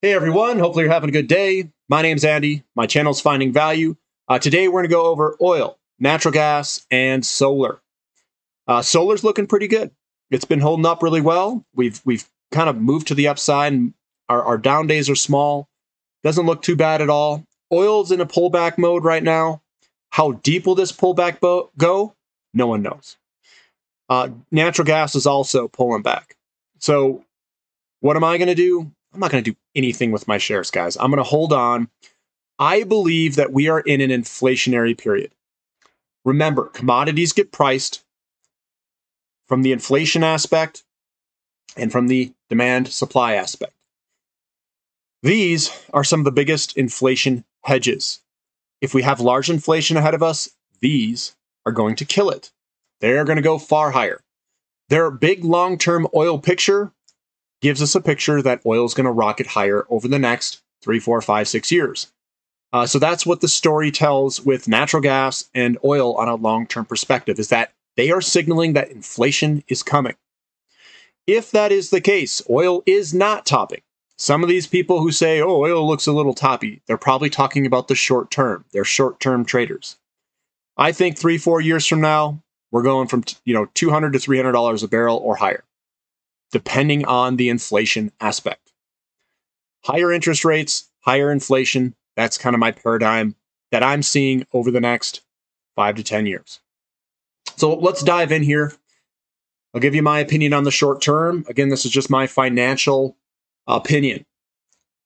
Hey everyone, hopefully you're having a good day. My name's Andy. My channel's Finding Value. Today we're going to go over oil, natural gas, and solar. Solar's looking pretty good. It's been holding up really well. We've kind of moved to the upside, and our down days are small. Doesn't look too bad at all. Oil's in a pullback mode right now. How deep will this pullback go? No one knows. Natural gas is also pulling back. So what am I going to do? I'm not going to do anything with my shares, guys. I'm going to hold on. I believe that we are in an inflationary period. Remember, commodities get priced from the inflation aspect and from the demand supply aspect. These are some of the biggest inflation hedges. If we have large inflation ahead of us, these are going to kill it. They're going to go far higher. Their big long-term oil picture gives us a picture that oil is going to rocket higher over the next 3, 4, 5, 6 years. So that's what the story tells with natural gas and oil on a long-term perspective, is that they are signaling that inflation is coming. If that is the case, oil is not topping. Some of these people who say, oh, oil looks a little toppy, they're probably talking about the short term. They're short-term traders. I think 3, 4 years from now, we're going from $200 to $300 a barrel or higher, depending on the inflation aspect. Higher interest rates, higher inflation, that's kind of my paradigm that I'm seeing over the next 5 to 10 years. So let's dive in here. I'll give you my opinion on the short term. Again, this is just my financial opinion.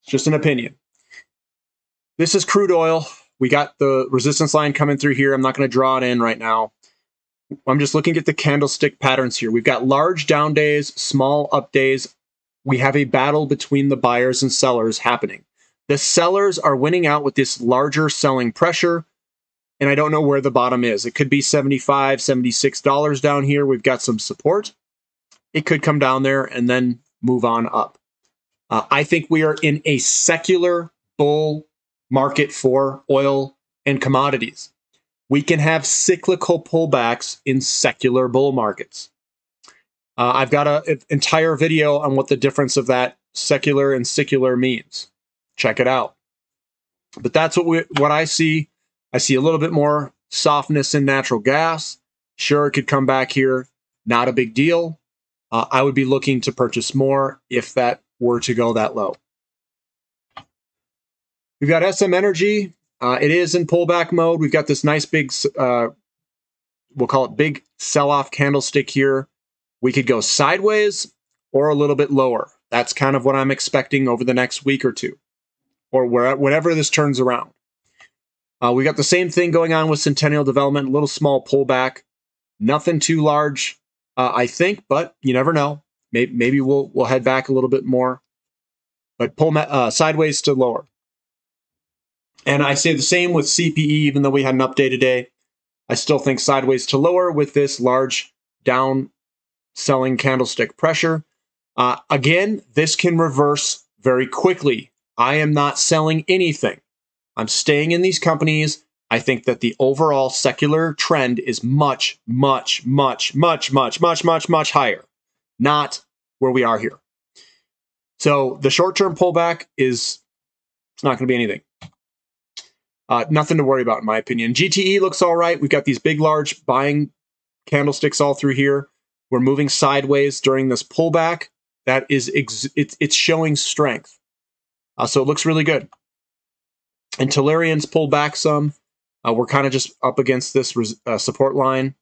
It's just an opinion. This is crude oil. We got the resistance line coming through here. I'm not going to draw it in right now. I'm just looking at the candlestick patterns here. We've got large down days, small up days. We have a battle between the buyers and sellers happening. The sellers are winning out with this larger selling pressure, and I don't know where the bottom is. It could be $75, $76 down here. We've got some support. It could come down there and then move on up. I think we are in a secular bull market for oil and commodities. We can have cyclical pullbacks in secular bull markets. I've got an entire video on what the difference of that secular and secular means. Check it out. But that's what I see. I see a little bit more softness in natural gas. Sure, it could come back here. Not a big deal. I would be looking to purchase more if that were to go that low. We've got SM Energy. It is in pullback mode. We've got this nice big, we'll call it big sell-off candlestick here. We could go sideways or a little bit lower. That's kind of what I'm expecting over the next week or two, or whenever this turns around. We got the same thing going on with Centennial Development, a little small pullback. Nothing too large, I think, but you never know. Maybe we'll head back a little bit more, but pull sideways to lower. And I say the same with CPE, even though we had an update today. I still think sideways to lower with this large down selling candlestick pressure. Again, this can reverse very quickly. I am not selling anything. I'm staying in these companies. I think that the overall secular trend is much, much, much, much, much, much, much, much higher, not where we are here. So the short-term pullback it's not going to be anything. Nothing to worry about, in my opinion. GTE looks all right. We've got these big, large buying candlesticks all through here. We're moving sideways during this pullback. That is, it's showing strength. So it looks really good. And Tellurian's pulled back some. We're kind of just up against this support line.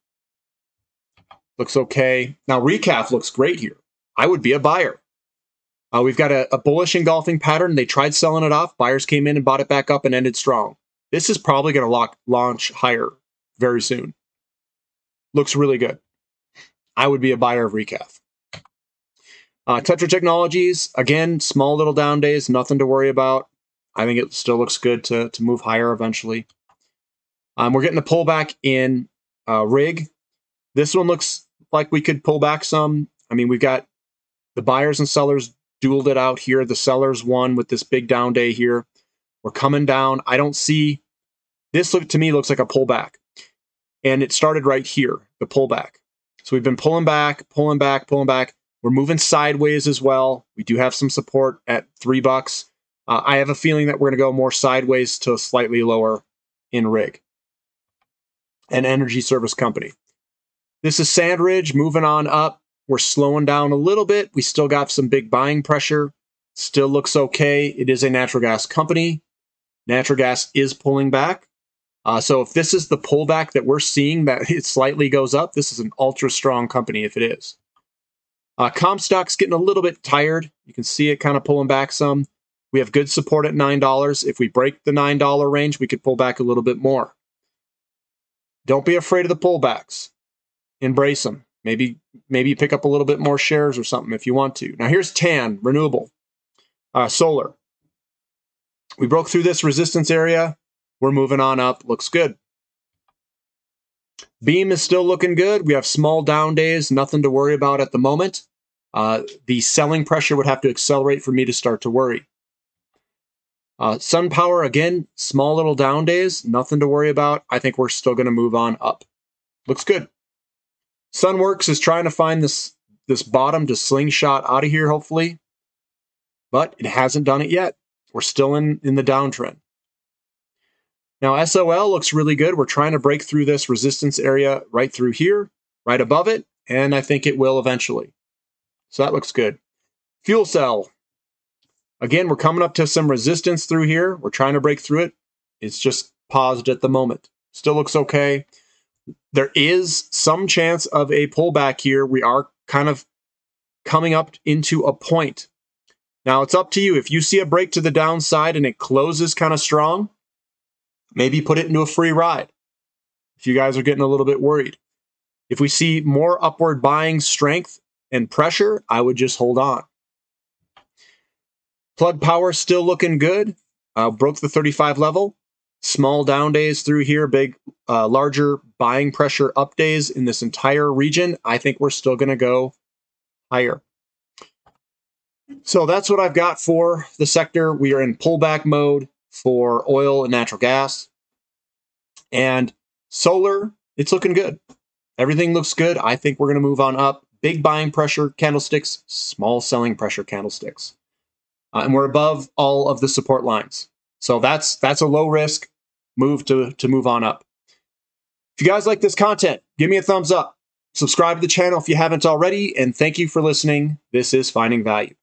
Looks okay. Now, Recaf looks great here. I would be a buyer. We've got a bullish engulfing pattern. They tried selling it off. Buyers came in and bought it back up and ended strong. This is probably going to launch higher very soon. Looks really good. I would be a buyer of Recaf. Tetra Technologies, again, small little down days, nothing to worry about. I think it still looks good to move higher eventually. We're getting a pullback in rig. This one looks like we could pull back some. I mean, we've got the buyers and sellers dueled it out here. The sellers won with this big down day here. We're coming down. I don't see this. To me looks like a pullback, and it started right here, the pullback. So we've been pulling back, pulling back, pulling back. We're moving sideways as well. We do have some support at $3. I have a feeling that we're going to go more sideways to slightly lower in rig. An energy service company. This is Sandridge moving on up. We're slowing down a little bit. We still got some big buying pressure. Still looks okay. It is a natural gas company. Natural gas is pulling back. So if this is the pullback that we're seeing, that it slightly goes up, this is an ultra strong company if it is. Comstock's getting a little bit tired. You can see it kind of pulling back some. We have good support at $9. If we break the $9 range, we could pull back a little bit more. Don't be afraid of the pullbacks. Embrace them. Maybe pick up a little bit more shares or something if you want to. Now here's TAN, renewable, solar. We broke through this resistance area. We're moving on up. Looks good. Beam is still looking good. We have small down days. Nothing to worry about at the moment. The selling pressure would have to accelerate for me to start to worry. SunPower, again, small little down days. Nothing to worry about. I think we're still going to move on up. Looks good. Sunworks is trying to find this bottom to slingshot out of here, hopefully. But it hasn't done it yet. We're still in the downtrend. Now, SOL looks really good. We're trying to break through this resistance area right through here, right above it, and I think it will eventually. So that looks good. Fuel cell. Again, we're coming up to some resistance through here. We're trying to break through it. It's just paused at the moment. Still looks okay. There is some chance of a pullback here. We are kind of coming up into a point. Now, it's up to you. If you see a break to the downside and it closes kind of strong, maybe put it into a free ride if you guys are getting a little bit worried. If we see more upward buying strength and pressure, I would just hold on. Plug Power still looking good. Broke the 35 level. Small down days through here, big, larger buying pressure up days in this entire region. I think we're still going to go higher. So that's what I've got for the sector. We are in pullback mode for oil and natural gas. And solar, it's looking good. Everything looks good. I think we're going to move on up. Big buying pressure candlesticks, small selling pressure candlesticks. And we're above all of the support lines. So that's a low risk move to move on up. If you guys like this content, give me a thumbs up. Subscribe to the channel if you haven't already. And thank you for listening. This is Finding Value.